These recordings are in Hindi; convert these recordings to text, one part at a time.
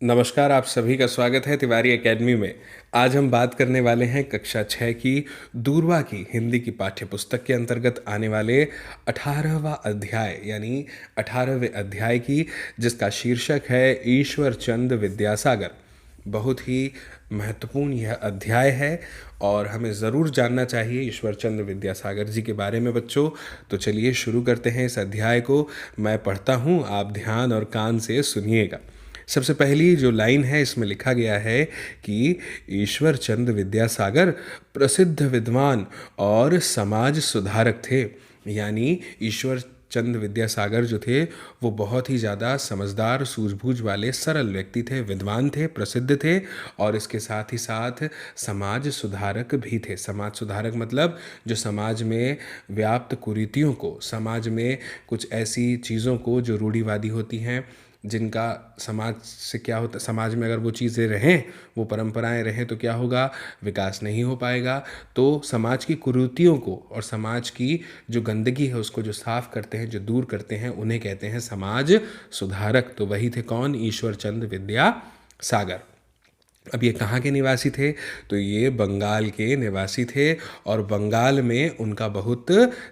नमस्कार, आप सभी का स्वागत है तिवारी एकेडमी में। आज हम बात करने वाले हैं कक्षा 6 की दूरवा की हिंदी की पाठ्य पुस्तक के अंतर्गत आने वाले 18वां अध्याय यानी 18वें अध्याय की, जिसका शीर्षक है ईश्वर चंद विद्यासागर। बहुत ही महत्वपूर्ण यह अध्याय है और हमें ज़रूर जानना चाहिए ईश्वर चंद्र विद्यासागर जी के बारे में बच्चों। तो चलिए शुरू करते हैं इस अध्याय को। मैं पढ़ता हूँ, आप ध्यान और कान से सुनिएगा। सबसे पहली जो लाइन है इसमें लिखा गया है कि ईश्वर चंद्र विद्यासागर प्रसिद्ध विद्वान और समाज सुधारक थे। यानी ईश्वर चंद्र विद्यासागर जो थे वो बहुत ही ज़्यादा समझदार, सूझबूझ वाले, सरल व्यक्ति थे, विद्वान थे, प्रसिद्ध थे और इसके साथ ही साथ समाज सुधारक भी थे। समाज सुधारक मतलब जो समाज में व्याप्त कुरीतियों को, समाज में कुछ ऐसी चीज़ों को जो रूढ़िवादी होती हैं, जिनका समाज से क्या होता, समाज में अगर वो चीज़ें रहें, वो परंपराएं रहें तो क्या होगा, विकास नहीं हो पाएगा। तो समाज की कुरीतियों को और समाज की जो गंदगी है उसको जो साफ करते हैं, जो दूर करते हैं, उन्हें कहते हैं समाज सुधारक। तो वही थे कौन, ईश्वर चंद्र विद्यासागर। अब ये कहाँ के निवासी थे, तो ये बंगाल के निवासी थे और बंगाल में उनका बहुत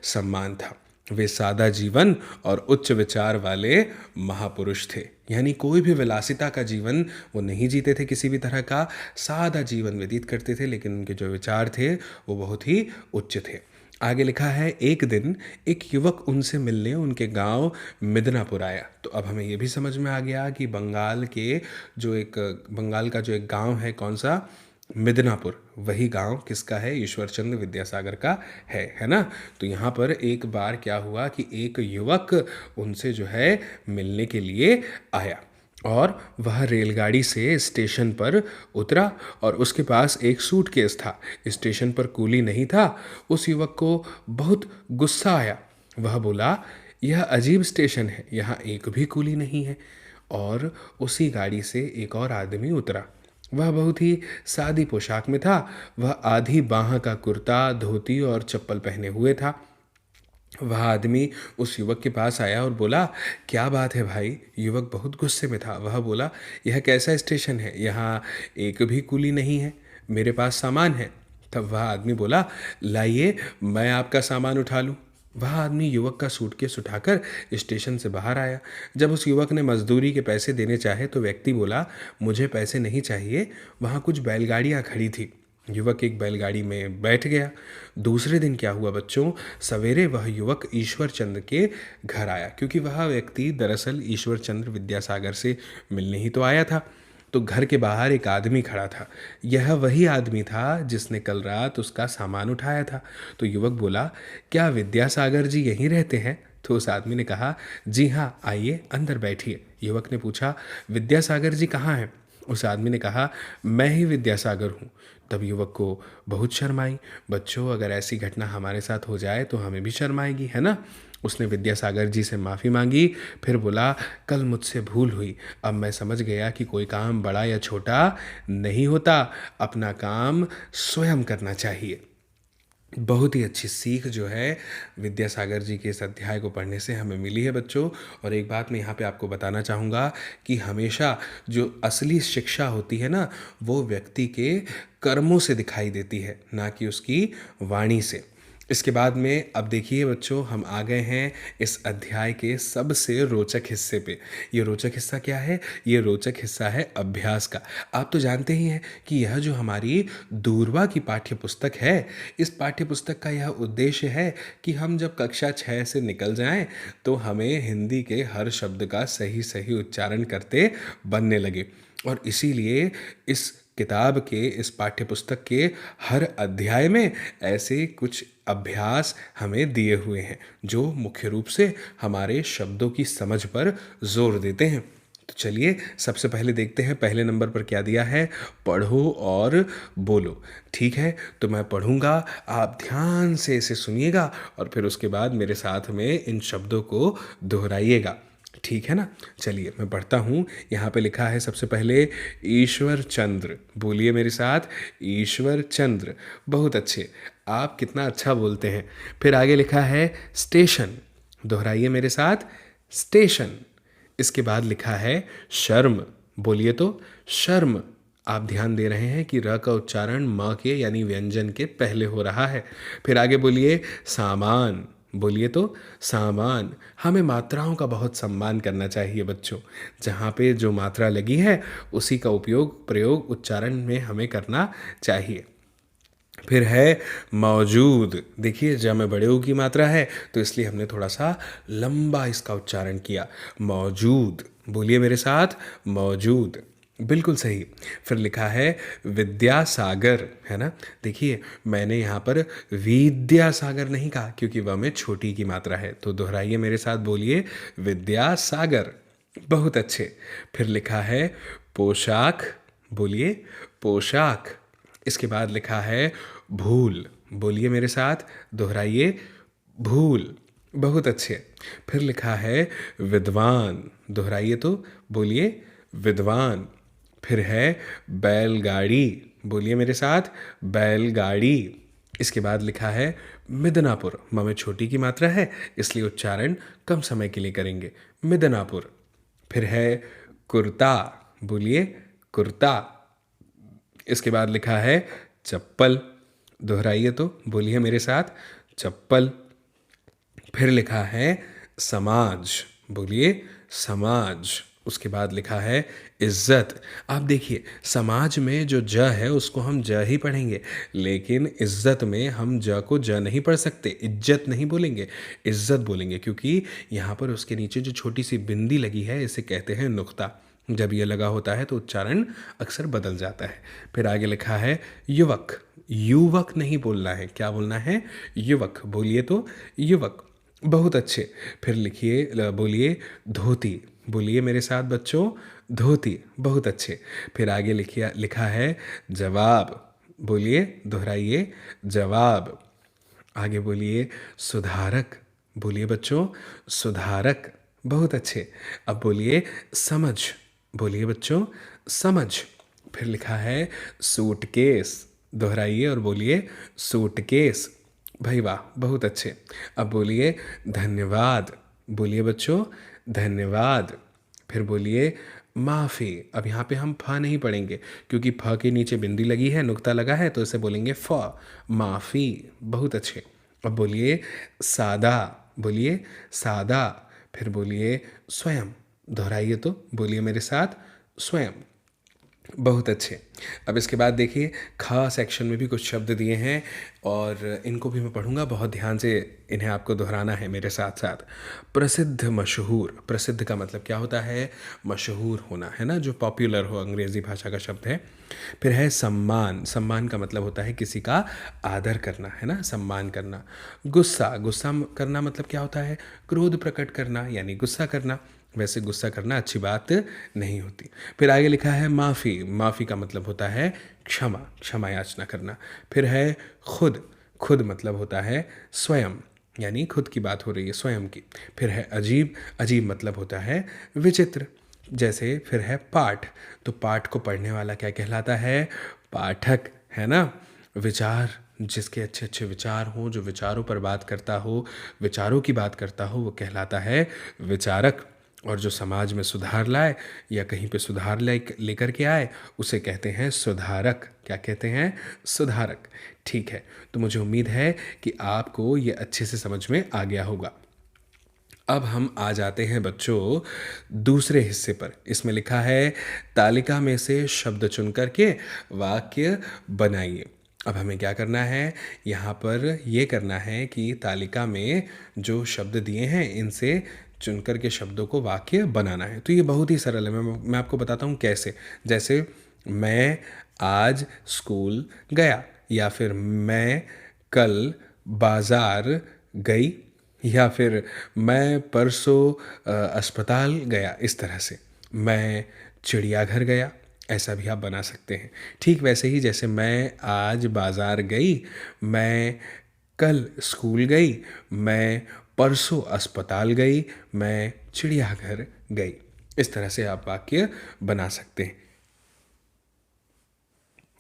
सम्मान था। वे सादा जीवन और उच्च विचार वाले महापुरुष थे। यानी कोई भी विलासिता का जीवन वो नहीं जीते थे, किसी भी तरह का सादा जीवन व्यतीत करते थे, लेकिन उनके जो विचार थे वो बहुत ही उच्च थे। आगे लिखा है, एक दिन एक युवक उनसे मिलने उनके गांव मिदनापुर आया। तो अब हमें ये भी समझ में आ गया कि बंगाल का जो एक गांव है, कौन सा, मिदनापुर, वही गांव किसका है, ईश्वर चंद्र विद्यासागर का है ना। तो यहाँ पर एक बार क्या हुआ कि एक युवक उनसे जो है मिलने के लिए आया और वह रेलगाड़ी से स्टेशन पर उतरा और उसके पास एक सूटकेस था। स्टेशन पर कूली नहीं था। उस युवक को बहुत गुस्सा आया। वह बोला, यह अजीब स्टेशन है, यहाँ एक भी कूली नहीं है। और उसी गाड़ी से एक और आदमी उतरा। वह बहुत ही सादी पोशाक में था। वह आधी बाह का कुर्ता, धोती और चप्पल पहने हुए था। वह आदमी उस युवक के पास आया और बोला, क्या बात है भाई। युवक बहुत गुस्से में था। वह बोला, यह कैसा स्टेशन है, यहाँ एक भी कुली नहीं है, मेरे पास सामान है। तब वह आदमी बोला, लाइए मैं आपका सामान उठा लूँ। वह आदमी युवक का सूटकेस उठाकर स्टेशन से बाहर आया। जब उस युवक ने मजदूरी के पैसे देने चाहे तो व्यक्ति बोला, मुझे पैसे नहीं चाहिए, वहाँ कुछ बैलगाड़ियाँ खड़ी थी। युवक एक बैलगाड़ी में बैठ गया। दूसरे दिन क्या हुआ बच्चों, सवेरे वह युवक ईश्वर चंद्र के घर आया, क्योंकि वह व्यक्ति दरअसल ईश्वर चंद्र विद्यासागर से मिलने ही तो आया था। तो घर के बाहर एक आदमी खड़ा था। यह वही आदमी था जिसने कल रात उसका सामान उठाया था। तो युवक बोला, क्या विद्यासागर जी यहीं रहते हैं? तो उस आदमी ने कहा, जी हाँ, आइए अंदर बैठिए। युवक ने पूछा, विद्यासागर जी कहाँ हैं? उस आदमी ने कहा, मैं ही विद्यासागर हूँ। तब युवक को बहुत शर्म आई। बच्चों, अगर ऐसी घटना हमारे साथ हो जाए तो हमें भी शर्म आएगी, है ना। उसने विद्यासागर जी से माफ़ी मांगी। फिर बोला, कल मुझसे भूल हुई। अब मैं समझ गया कि कोई काम बड़ा या छोटा नहीं होता, अपना काम स्वयं करना चाहिए। बहुत ही अच्छी सीख जो है विद्यासागर जी के इस अध्याय को पढ़ने से हमें मिली है बच्चों। और एक बात मैं यहाँ पे आपको बताना चाहूँगा कि हमेशा जो असली शिक्षा होती है ना, वो व्यक्ति के कर्मों से दिखाई देती है, ना कि उसकी वाणी से। इसके बाद में अब देखिए बच्चों, हम आ गए हैं इस अध्याय के सबसे रोचक हिस्से पे। ये रोचक हिस्सा क्या है? ये रोचक हिस्सा है अभ्यास का। आप तो जानते ही हैं कि यह जो हमारी दूरवा की पाठ्य पुस्तक है, इस पाठ्य पुस्तक का यह उद्देश्य है कि हम जब कक्षा 6 से निकल जाएं तो हमें हिंदी के हर शब्द का सही सही उच्चारण करते बनने लगे। और इसीलिए इस किताब के, इस पाठ्य पुस्तक के हर अध्याय में ऐसे कुछ अभ्यास हमें दिए हुए हैं जो मुख्य रूप से हमारे शब्दों की समझ पर जोर देते हैं। तो चलिए सबसे पहले देखते हैं पहले नंबर पर क्या दिया है, पढ़ो और बोलो। ठीक है, तो मैं पढ़ूंगा, आप ध्यान से इसे सुनिएगा और फिर उसके बाद मेरे साथ में इन शब्दों को दोहराइएगा। ठीक है ना। चलिए मैं पढ़ता हूँ। यहाँ पे लिखा है सबसे पहले, ईश्वर चंद्र। बोलिए मेरे साथ, ईश्वर चंद्र। बहुत अच्छे। आप कितना अच्छा बोलते हैं। फिर आगे लिखा है स्टेशन, दोहराइए मेरे साथ, स्टेशन। इसके बाद लिखा है शर्म, बोलिए तो शर्म। आप ध्यान दे रहे हैं कि र का उच्चारण म के यानी व्यंजन के पहले हो रहा है। फिर आगे बोलिए सामान, बोलिए तो सामान। हमें मात्राओं का बहुत सम्मान करना चाहिए बच्चों। जहाँ पे जो मात्रा लगी है उसी का उपयोग प्रयोग उच्चारण में हमें करना चाहिए। फिर है मौजूद, देखिए ज में बड़े ऊ की मात्रा है तो इसलिए हमने थोड़ा सा लंबा इसका उच्चारण किया। मौजूद, बोलिए मेरे साथ, मौजूद, बिल्कुल सही। फिर लिखा है विद्यासागर, है ना। देखिए मैंने यहाँ पर विद्यासागर नहीं कहा क्योंकि वह में छोटी की मात्रा है, तो दोहराइए मेरे साथ, बोलिए विद्यासागर। बहुत अच्छे। फिर लिखा है पोशाक, बोलिए पोशाक। इसके बाद लिखा है भूल, बोलिए मेरे साथ, दोहराइए भूल। बहुत अच्छे। फिर लिखा है विद्वान, दोहराइए तो, बोलिए विद्वान। फिर है बैलगाड़ी, बोलिए मेरे साथ, बैलगाड़ी। इसके बाद लिखा है मिदनापुर, म में छोटी की मात्रा है इसलिए उच्चारण कम समय के लिए करेंगे, मिदनापुर। फिर है कुर्ता, बोलिए कुर्ता। इसके बाद लिखा है चप्पल, दोहराइए तो, बोलिए मेरे साथ, चप्पल। फिर लिखा है समाज, बोलिए समाज। उसके बाद लिखा है इज्जत। आप देखिए समाज में जो ज है उसको हम ज ही पढ़ेंगे, लेकिन इज्जत में हम ज को ज नहीं पढ़ सकते, इज्जत नहीं बोलेंगे, इज्जत बोलेंगे, क्योंकि यहाँ पर उसके नीचे जो छोटी सी बिंदी लगी है इसे कहते हैं नुक्ता। जब ये लगा होता है तो उच्चारण अक्सर बदल जाता है। फिर आगे लिखा है युवक, युवक नहीं बोलना है, क्या बोलना है, युवक, बोलिए तो युवक। बहुत अच्छे। फिर लिखिए, बोलिए धोती, बोलिए मेरे साथ बच्चों, धोती। बहुत अच्छे। फिर आगे लिखिए, लिखा है जवाब, बोलिए, दोहराइए जवाब। आगे बोलिए सुधारक, बोलिए बच्चों सुधारक। बहुत अच्छे। अब बोलिए समझ, बोलिए बच्चों समझ। फिर लिखा है सूटकेस, दोहराइए और बोलिए सूटकेस। भाई वाह, बहुत अच्छे। अब बोलिए धन्यवाद, बोलिए बच्चों धन्यवाद। फिर बोलिए माफ़ी। अब यहाँ पे हम फ नहीं पढ़ेंगे क्योंकि फ के नीचे बिंदी लगी है, नुक्ता लगा है, तो इसे बोलेंगे फ, माफ़ी। बहुत अच्छे। अब बोलिए सादा, बोलिए सादा। फिर बोलिए स्वयं, दोहराइए तो, बोलिए मेरे साथ स्वयं। बहुत अच्छे। अब इसके बाद देखिए ख सेक्शन में भी कुछ शब्द दिए हैं और इनको भी मैं पढ़ूंगा, बहुत ध्यान से इन्हें आपको दोहराना है मेरे साथ साथ। प्रसिद्ध, मशहूर। प्रसिद्ध का मतलब क्या होता है, मशहूर होना, है ना, जो पॉपुलर हो, अंग्रेजी भाषा का शब्द है। फिर है सम्मान, सम्मान का मतलब होता है किसी का आदर करना, है ना, सम्मान करना। गुस्सा, गुस्सा करना मतलब क्या होता है, क्रोध प्रकट करना यानी गुस्सा करना। वैसे गुस्सा करना अच्छी बात नहीं होती। फिर आगे लिखा है माफ़ी, माफ़ी का मतलब होता है क्षमा, क्षमा याचना करना। फिर है खुद, खुद मतलब होता है स्वयं, यानी खुद की बात हो रही है, स्वयं की। फिर है अजीब, अजीब मतलब होता है विचित्र। जैसे फिर है पाठ, तो पाठ को पढ़ने वाला क्या कहलाता है, पाठक, है ना। विचार, जिसके अच्छे अच्छे विचार हों, जो विचारों पर बात करता हो, विचारों की बात करता हो, वो कहलाता है विचारक। और जो समाज में सुधार लाए या कहीं पे सुधार लेकर के आए उसे कहते हैं सुधारक। क्या कहते हैं, सुधारक। ठीक है, तो मुझे उम्मीद है कि आपको ये अच्छे से समझ में आ गया होगा। अब हम आ जाते हैं बच्चों दूसरे हिस्से पर। इसमें लिखा है तालिका में से शब्द चुन करके वाक्य बनाइए। अब हमें क्या करना है, यहाँ पर ये करना है कि तालिका में जो शब्द दिए हैं इनसे चुन कर के शब्दों को वाक्य बनाना है। तो ये बहुत ही सरल है, मैं आपको बताता हूँ कैसे। जैसे मैं आज स्कूल गया, या फिर मैं कल बाज़ार गई, या फिर मैं परसों अस्पताल गया। इस तरह से मैं चिड़ियाघर गया, ऐसा भी आप बना सकते हैं। ठीक वैसे ही जैसे मैं आज बाज़ार गई, मैं कल स्कूल गई, मैं परसों अस्पताल गई, मैं चिड़ियाघर गई। इस तरह से आप वाक्य बना सकते हैं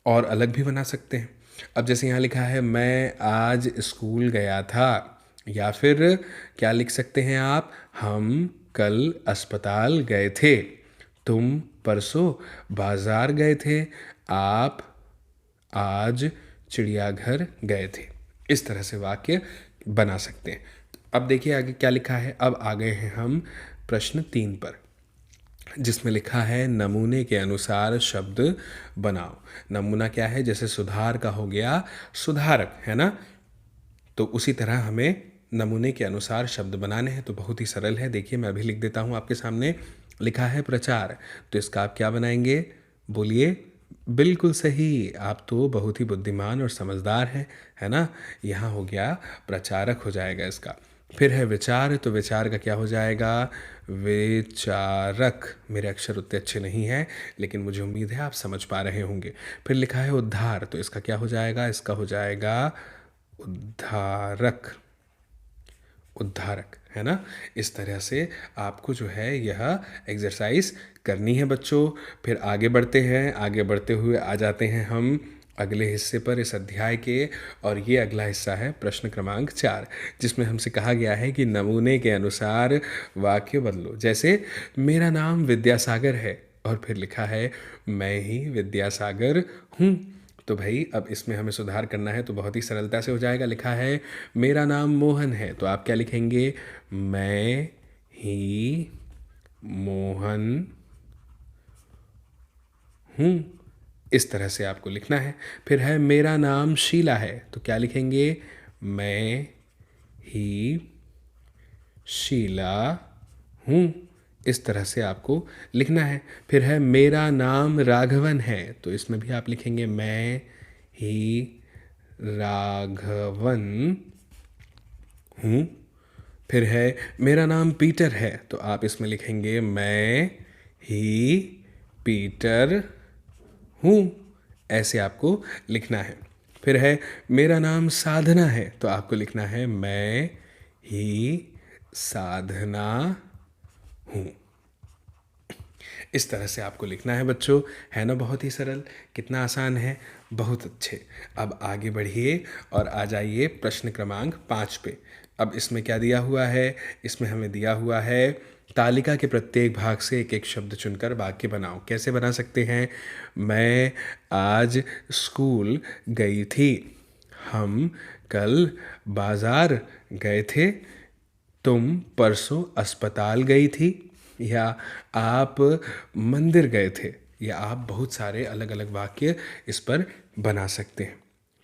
और अलग भी बना सकते हैं। अब जैसे यहाँ लिखा है मैं आज स्कूल गया था, या फिर क्या लिख सकते हैं आप, हम कल अस्पताल गए थे, तुम परसों बाजार गए थे, आप आज चिड़ियाघर गए थे। इस तरह से वाक्य बना सकते हैं। अब देखिए आगे क्या लिखा है। अब आ गए हैं हम प्रश्न 3 पर, जिसमें लिखा है नमूने के अनुसार शब्द बनाओ। नमूना क्या है, जैसे सुधार का हो गया सुधारक, है ना। तो उसी तरह हमें नमूने के अनुसार शब्द बनाने हैं। तो बहुत ही सरल है, देखिए मैं अभी लिख देता हूँ आपके सामने। लिखा है प्रचार, तो इसका आप क्या बनाएंगे, बोलिए। बिल्कुल सही, आप तो बहुत ही बुद्धिमान और समझदार हैं, है ना। यहाँ हो गया प्रचारक हो जाएगा इसका। फिर है विचार, तो विचार का क्या हो जाएगा, विचारक। मेरे अक्षर उतने अच्छे नहीं हैं, लेकिन मुझे उम्मीद है आप समझ पा रहे होंगे। फिर लिखा है उद्धार, तो इसका क्या हो जाएगा, इसका हो जाएगा उद्धारक। उद्धारक, है ना। इस तरह से आपको जो है यह एक्सरसाइज करनी है बच्चों। फिर आगे बढ़ते हैं, आगे बढ़ते हुए आ जाते हैं हम अगले हिस्से पर इस अध्याय के। और ये अगला हिस्सा है प्रश्न क्रमांक 4, जिसमें हमसे कहा गया है कि नमूने के अनुसार वाक्य बदलो। जैसे मेरा नाम विद्यासागर है, और फिर लिखा है मैं ही विद्यासागर हूँ। तो भाई अब इसमें हमें सुधार करना है, तो बहुत ही सरलता से हो जाएगा। लिखा है मेरा नाम मोहन है, तो आप क्या लिखेंगे, मैं ही मोहन हूँ। इस तरह से आपको लिखना है। फिर है मेरा नाम शीला है, तो क्या लिखेंगे, मैं ही शीला हूँ। इस तरह से आपको लिखना है। फिर है मेरा नाम राघवन है, तो इसमें भी आप लिखेंगे मैं ही राघवन हूँ। फिर है मेरा नाम पीटर है, तो आप इसमें लिखेंगे मैं ही पीटर हूँ। ऐसे आपको लिखना है। फिर है मेरा नाम साधना है, तो आपको लिखना है मैं ही साधना हूँ। इस तरह से आपको लिखना है बच्चों, है ना। बहुत ही सरल, कितना आसान है, बहुत अच्छे। अब आगे बढ़िए और आ जाइए प्रश्न क्रमांक 5 पे। अब इसमें क्या दिया हुआ है, इसमें हमें दिया हुआ है तालिका के प्रत्येक भाग से एक एक शब्द चुनकर वाक्य बनाओ। कैसे बना सकते हैं, मैं आज स्कूल गई थी, हम कल बाजार गए थे, तुम परसों अस्पताल गई थी, या आप मंदिर गए थे, या आप बहुत सारे अलग अलग वाक्य इस पर बना सकते हैं।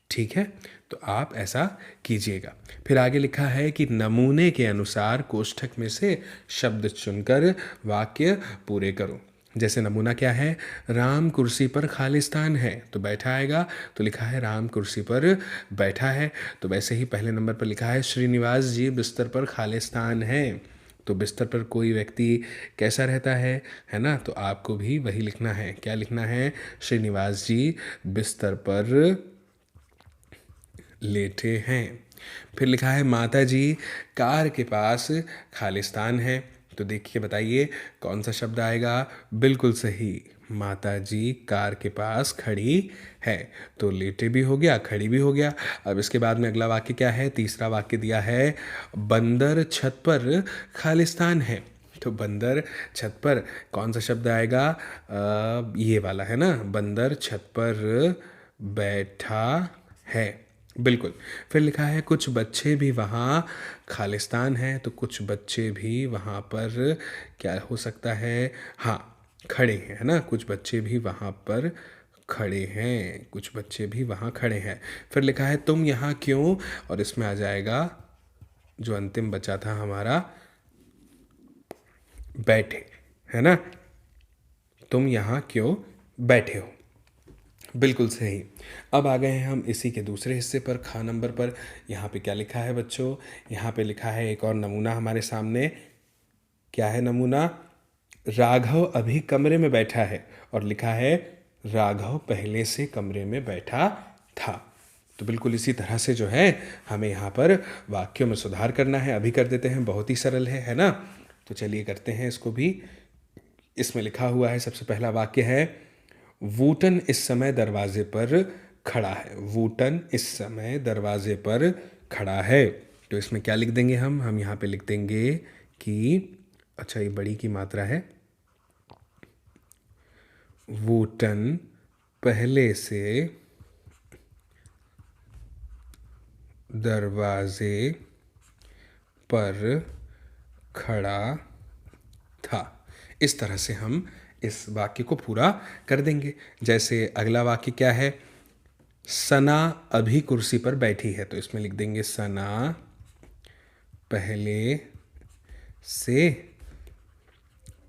ठीक है, तो आप ऐसा कीजिएगा। फिर आगे लिखा है कि नमूने के अनुसार कोष्ठक में से शब्द चुनकर वाक्य पूरे करो। जैसे नमूना क्या है, राम कुर्सी पर खालिस्तान है, तो बैठा आएगा, तो लिखा है राम कुर्सी पर बैठा है। तो वैसे ही पहले नंबर पर लिखा है श्रीनिवास जी बिस्तर पर खालिस्तान है, तो बिस्तर पर कोई व्यक्ति कैसा रहता है ना। तो आपको भी वही लिखना है। क्या लिखना है, श्रीनिवास जी बिस्तर पर लेटे हैं। फिर लिखा है माता जी कार के पास खालिस्तान है, तो देखिए बताइए कौन सा शब्द आएगा। बिल्कुल सही, माता जी कार के पास खड़ी है, तो लेटे भी हो गया, खड़ी भी हो गया। अब इसके बाद में अगला वाक्य क्या है, तीसरा वाक्य दिया है बंदर छत पर खालिस्तान है, तो बंदर छत पर कौन सा शब्द आएगा, ये वाला है ना, बंदर छत पर बैठा है। बिल्कुल। फिर लिखा है कुछ बच्चे भी वहाँ खालिस्तान है, तो कुछ बच्चे भी वहाँ पर क्या हो सकता है, हाँ खड़े हैं, है ना। कुछ बच्चे भी वहाँ पर खड़े हैं, कुछ बच्चे भी वहाँ खड़े हैं। फिर लिखा है तुम यहाँ क्यों, और इसमें आ जाएगा जो अंतिम बचा था हमारा, बैठे, है ना। तुम यहाँ क्यों बैठे हो। बिल्कुल सही। अब आ गए हैं हम इसी के दूसरे हिस्से पर, खा नंबर पर। यहाँ पे क्या लिखा है बच्चों, यहाँ पे लिखा है एक और नमूना हमारे सामने। क्या है नमूना, राघव अभी कमरे में बैठा है, और लिखा है राघव पहले से कमरे में बैठा था। तो बिल्कुल इसी तरह से जो है हमें यहाँ पर वाक्यों में सुधार करना है। अभी कर देते हैं, बहुत ही सरल है ना। तो चलिए करते हैं इसको भी। इसमें लिखा हुआ है, सबसे पहला वाक्य है वूटन इस समय दरवाजे पर खड़ा है। वूटन इस समय दरवाजे पर खड़ा है। तो इसमें क्या लिख देंगे हम यहाँ पे लिख देंगे कि अच्छा ये बड़ी की मात्रा है। वूटन पहले से दरवाजे पर खड़ा था। इस तरह से हम इस वाक्य को पूरा कर देंगे। जैसे अगला वाक्य क्या है, सना अभी कुर्सी पर बैठी है। तो इसमें लिख देंगे सना पहले से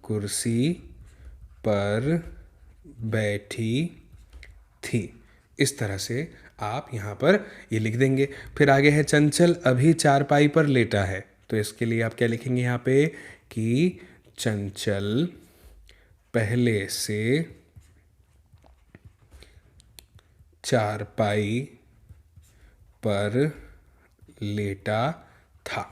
कुर्सी पर बैठी थी। इस तरह से आप यहाँ पर ये लिख देंगे। फिर आगे है चंचल अभी चारपाई पर लेटा है। तो इसके लिए आप क्या लिखेंगे यहाँ पे कि चंचल पहले से चारपाई पर लेटा था।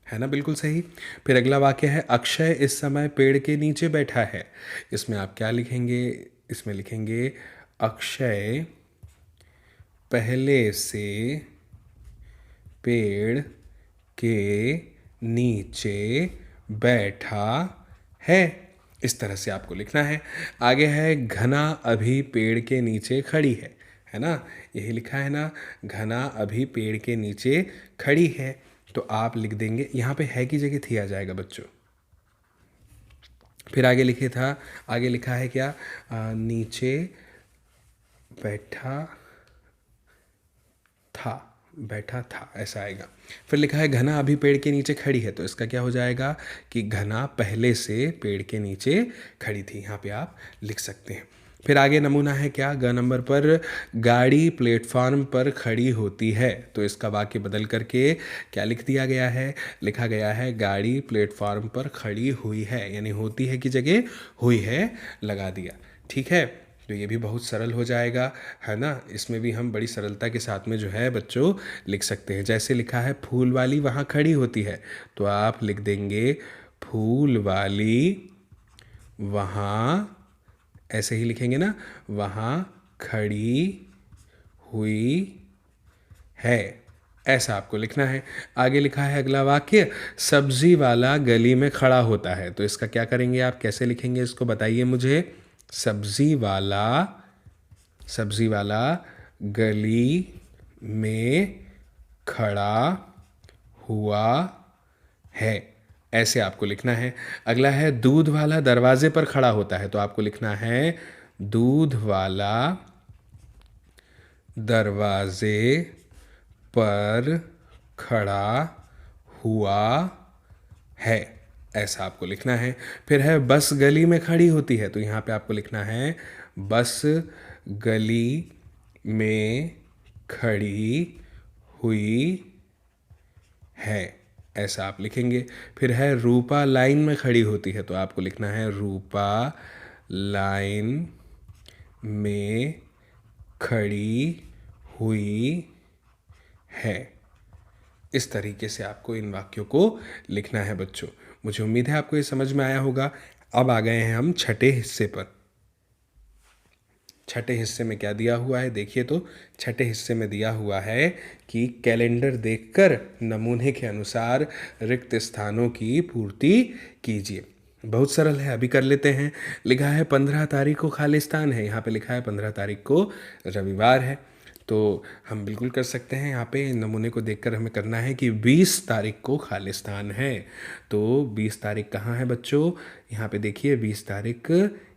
है ना, बिल्कुल सही। फिर अगला वाक्य है अक्षय इस समय पेड़ के नीचे बैठा है। इसमें आप क्या लिखेंगे, इसमें लिखेंगे अक्षय पहले से पेड़ के नीचे बैठा है। इस तरह से आपको लिखना है। आगे है घना अभी पेड़ के नीचे खड़ी है ना, यही लिखा है ना, घना अभी पेड़ के नीचे खड़ी है। तो आप लिख देंगे, यहाँ पे है की जगह थी आ जाएगा बच्चों। फिर आगे आगे लिखा है क्या, नीचे बैठा था ऐसा आएगा। फिर लिखा है घना अभी पेड़ के नीचे खड़ी है। तो इसका क्या हो जाएगा कि घना पहले से पेड़ के नीचे खड़ी थी। यहाँ पे आप लिख सकते हैं। फिर आगे नमूना है क्या, ग नंबर पर गाड़ी प्लेटफार्म पर खड़ी होती है। तो इसका वाक्य बदल करके क्या लिख दिया गया है, लिखा गया है गाड़ी प्लेटफार्म पर खड़ी हुई है, यानी होती है की जगह हुई है लगा दिया। ठीक है, तो ये भी बहुत सरल हो जाएगा, है ना। इसमें भी हम बड़ी सरलता के साथ में जो है बच्चों लिख सकते हैं। जैसे लिखा है फूल वाली वहाँ खड़ी होती है। तो आप लिख देंगे फूल वाली वहाँ, ऐसे ही लिखेंगे ना, वहाँ खड़ी हुई है, ऐसा आपको लिखना है। आगे लिखा है अगला वाक्य सब्जी वाला गली में खड़ा होता है। तो इसका क्या करेंगे आप, कैसे लिखेंगे इसको बताइए मुझे। सब्जी वाला गली में खड़ा हुआ है, ऐसे आपको लिखना है। अगला है दूध वाला दरवाजे पर खड़ा होता है। तो आपको लिखना है दूध वाला दरवाजे पर खड़ा हुआ है, ऐसा आपको लिखना है। फिर है बस गली में खड़ी होती है। तो यहाँ पे आपको लिखना है बस गली में खड़ी हुई है, ऐसा आप लिखेंगे। फिर है रूपा लाइन में खड़ी होती है। तो आपको लिखना है रूपा लाइन में खड़ी हुई है। इस तरीके से आपको इन वाक्यों को लिखना है बच्चों। मुझे उम्मीद है आपको ये समझ में आया होगा। अब आ गए हैं हम छठे हिस्से पर। छठे हिस्से में क्या दिया हुआ है देखिए, तो छठे हिस्से में दिया हुआ है कि कैलेंडर देखकर नमूने के अनुसार रिक्त स्थानों की पूर्ति कीजिए। बहुत सरल है, अभी कर लेते हैं। लिखा है 15 तारीख को खालिस्तान है। यहाँ पे लिखा है 15 तारीख को रविवार है। तो हम बिल्कुल कर सकते हैं। यहाँ पे नमूने को देखकर हमें करना है कि 20 तारीख को खालिस्तान है। तो 20 तारीख कहाँ है बच्चों, यहाँ पे देखिए 20 तारीख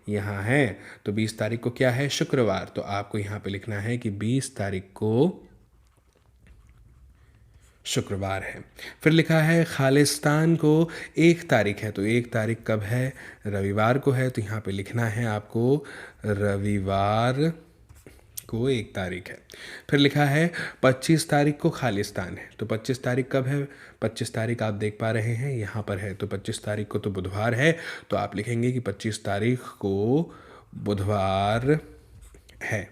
यहाँ है। तो 20 तारीख को क्या है, शुक्रवार। तो आपको यहाँ पे लिखना है कि 20 तारीख को शुक्रवार है। फिर लिखा है खालिस्तान को 1 तारीख है। तो 1 तारीख कब है, रविवार को है। तो यहाँ पे लिखना है आपको रविवार को 1 तारीख है। फिर लिखा है 25 तारीख को खालिस्तान है। तो 25 तारीख कब है, 25 तारीख आप देख पा रहे हैं यहाँ पर है। तो 25 तारीख को तो बुधवार है। तो आप लिखेंगे कि 25 तारीख को बुधवार है।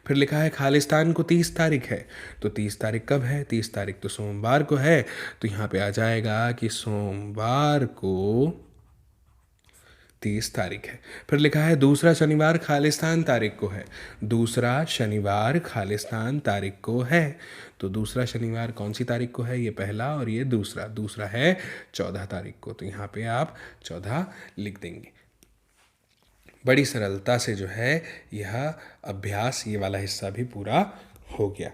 फिर लिखा है खालिस्तान को 30 तारीख है। तो 30 तारीख कब है, 30 तारीख तो सोमवार को है। तो यहाँ पे आ जाएगा कि सोमवार को 30 तारीख है। फिर लिखा है दूसरा शनिवार खालिस्तान तारीख को है। दूसरा शनिवार खालिस्तान तारीख को है। तो दूसरा शनिवार कौन सी तारीख को है? ये पहला और ये दूसरा। दूसरा है 14 तारीख को। तो यहाँ पे आप 14 लिख देंगे। बड़ी सरलता से जो है यह अभ्यास, ये वाला हिस्सा भी पूरा हो गया।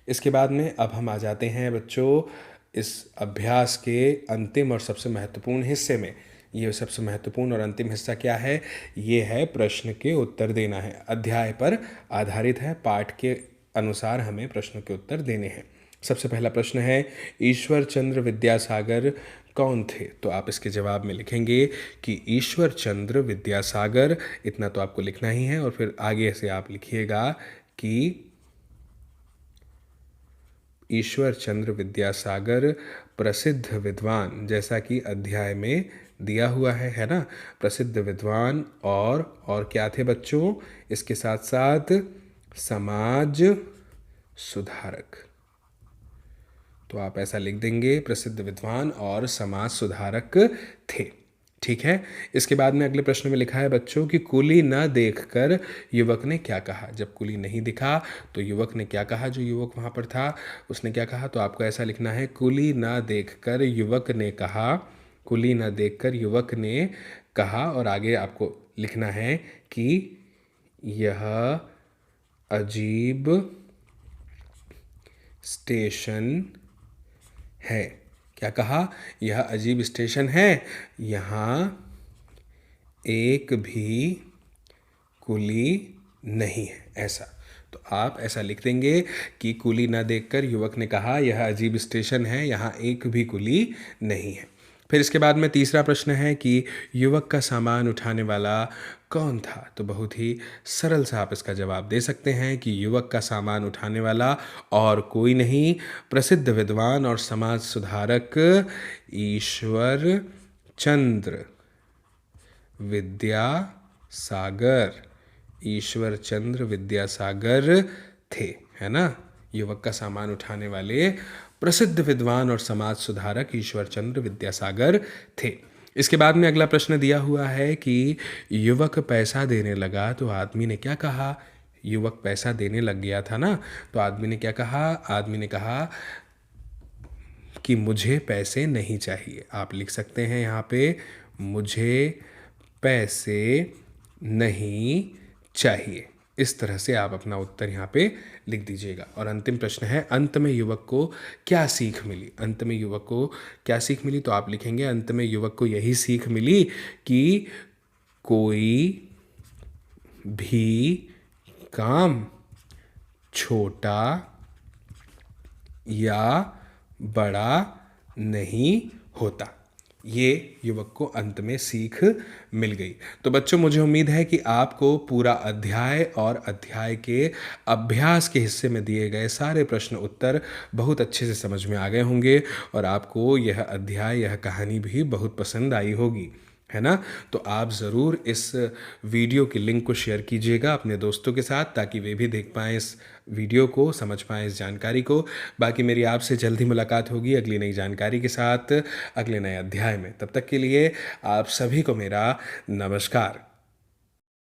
इसके बाद में अब हम आ जाते हैं बच्चों इस अभ्यास के अंतिम और सबसे महत्वपूर्ण हिस्से में। ये सबसे महत्वपूर्ण और अंतिम हिस्सा क्या है? ये है प्रश्न के उत्तर देना है। अध्याय पर आधारित है, पाठ के अनुसार हमें प्रश्न के उत्तर देने हैं। सबसे पहला प्रश्न है, ईश्वर चंद्र विद्यासागर कौन थे? तो आप इसके जवाब में लिखेंगे कि ईश्वर चंद्र विद्यासागर, इतना तो आपको लिखना ही है। और फिर आगे से आप लिखिएगा कि ईश्वर चंद्र विद्यासागर प्रसिद्ध विद्वान, जैसा कि अध्याय में दिया हुआ है ना, प्रसिद्ध विद्वान और क्या थे बच्चों? इसके साथ साथ समाज सुधारक। तो आप ऐसा लिख देंगे, प्रसिद्ध विद्वान और समाज सुधारक थे। ठीक है। इसके बाद में अगले प्रश्न में लिखा है बच्चों कि कुली न देखकर युवक ने क्या कहा? जब कुली नहीं दिखा तो युवक ने क्या कहा? जो युवक वहाँ पर था उसने क्या कहा? तो आपको ऐसा लिखना है, कुली न देखकर युवक ने कहा। कुली न देखकर युवक ने कहा। और आगे आपको लिखना है कि यह अजीब स्टेशन है। क्या कहा? यह अजीब स्टेशन है, यहाँ एक भी कुली नहीं है। ऐसा तो आप ऐसा लिख देंगे कि कुली न देखकर युवक ने कहा यह अजीब स्टेशन है, यहाँ एक भी कुली नहीं है। फिर इसके बाद में तीसरा प्रश्न है कि युवक का सामान उठाने वाला कौन था? तो बहुत ही सरल सा आप इसका जवाब दे सकते हैं कि युवक का सामान उठाने वाला और कोई नहीं, प्रसिद्ध विद्वान और समाज सुधारक ईश्वर चंद्र विद्यासागर, ईश्वर चंद्र विद्यासागर थे, है ना। युवक का सामान उठाने वाले प्रसिद्ध विद्वान और समाज सुधारक ईश्वर चंद्र विद्यासागर थे। इसके बाद में अगला प्रश्न दिया हुआ है कि युवक पैसा देने लगा तो आदमी ने क्या कहा? युवक पैसा देने लग गया था ना, तो आदमी ने क्या कहा? आदमी ने कहा कि मुझे पैसे नहीं चाहिए। आप लिख सकते हैं यहाँ पे, मुझे पैसे नहीं चाहिए। इस तरह से आप अपना उत्तर यहाँ पे लिख दीजिएगा। और अंतिम प्रश्न है, अंत में युवक को क्या सीख मिली? अंत में युवक को क्या सीख मिली? तो आप लिखेंगे, अंत में युवक को यही सीख मिली कि कोई भी काम छोटा या बड़ा नहीं होता। ये युवक को अंत में सीख मिल गई। तो बच्चों, मुझे उम्मीद है कि आपको पूरा अध्याय और अध्याय के अभ्यास के हिस्से में दिए गए सारे प्रश्न उत्तर बहुत अच्छे से समझ में आ गए होंगे और आपको यह अध्याय, यह कहानी भी बहुत पसंद आई होगी, है ना। तो आप ज़रूर इस वीडियो की लिंक को शेयर कीजिएगा अपने दोस्तों के साथ, ताकि वे भी देख पाएँ इस वीडियो को, समझ पाएँ इस जानकारी को। बाकी मेरी आपसे जल्दी मुलाकात होगी अगली नई जानकारी के साथ, अगले नए अध्याय में। तब तक के लिए आप सभी को मेरा नमस्कार।